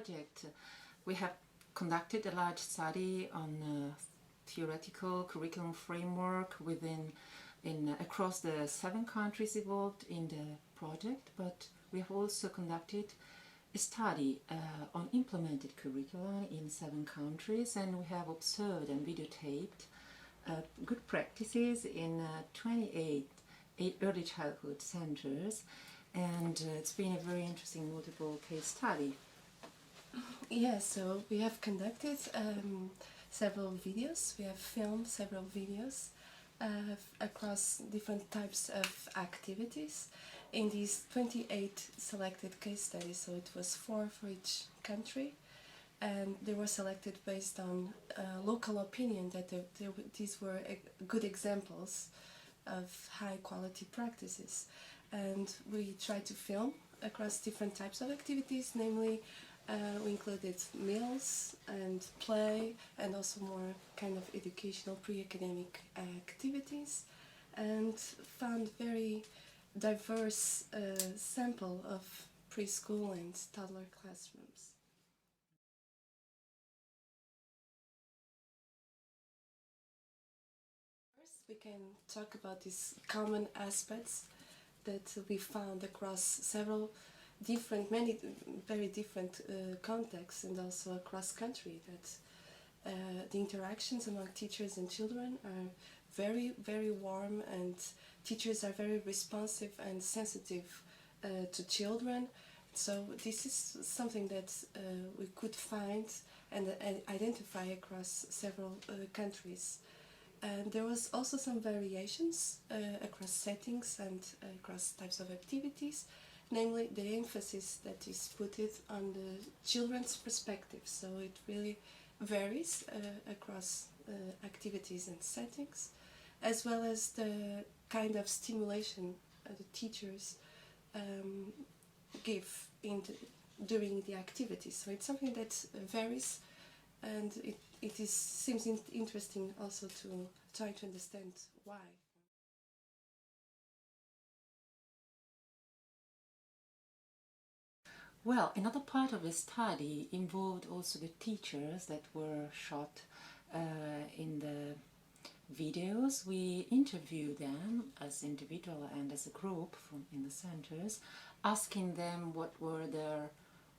project, we have conducted a large study on theoretical curriculum framework across the 7 countries involved in the project, but we have also conducted a study on implemented curricula in 7 countries, and we have observed and videotaped good practices in 28 early childhood centers, and it's been a very interesting multiple case study. Yeah, so we have conducted several videos, we have filmed several videos across different types of activities in these 28 selected case studies, so it was 4 for each country, and they were selected based on local opinion that these were good examples of high quality practices. And we tried to film across different types of activities, namely we included meals and play and also more kind of educational pre-academic activities, and found very diverse sample of preschool and toddler classrooms. First, we can talk about these common aspects that we found across several different, many very different contexts, and also across country, that the interactions among teachers and children are very, very warm, and teachers are very responsive and sensitive to children. So this is something that we could find and identify across several countries. And there was also some variations across settings and across types of activities, namely the emphasis that is put on the children's perspective. So it really varies across activities and settings, as well as the kind of stimulation the teachers give during the activities. So it's something that varies, and it seems interesting also to try to understand why. Well, another part of the study involved also the teachers that were shot in the videos. We interviewed them as individual and as a group in the centers, asking them what were their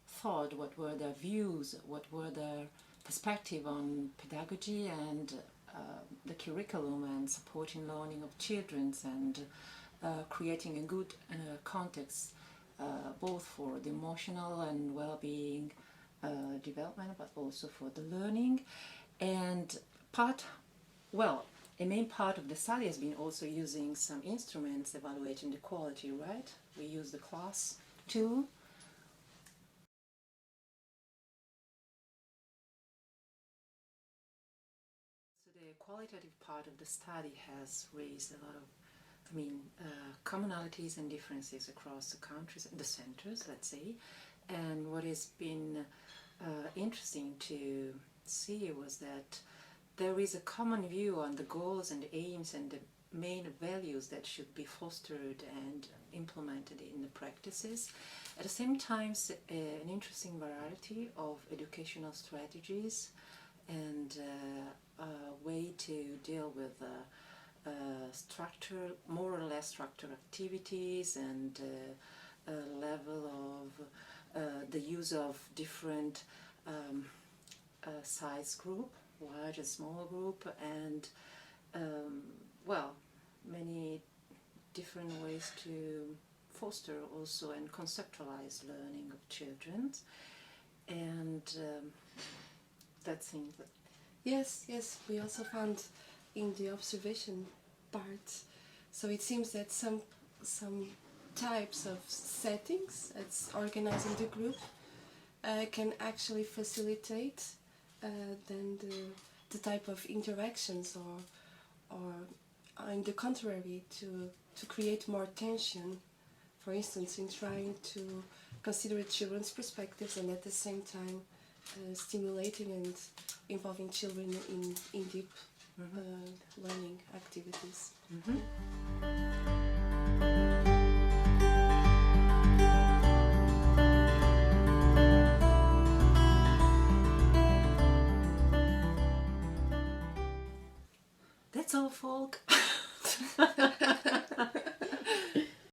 thoughts, what were their views, what were their perspective on pedagogy and the curriculum and supporting learning of children, and creating a good context both for the emotional and well-being development, but also for the learning. And a main part of the study has been also using some instruments evaluating the quality, right? We use the class tool. So the qualitative part of the study has raised a lot of commonalities and differences across the countries, the centers, let's say. And what has been interesting to see was that there is a common view on the goals and aims and the main values that should be fostered and implemented in the practices. At the same time, an interesting variety of educational strategies and a way to deal with more or less structured activities, and a level of the use of different size group, large and small group, and many different ways to foster also and conceptualize learning of children. And that's things that... Yes, we also found in the observation part, so it seems that some types of settings, it's organizing the group, can actually facilitate then the type of interactions, or on the contrary, to create more tension, for instance, in trying to consider children's perspectives and at the same time stimulating and involving children in deep learning activities. that's all, folk.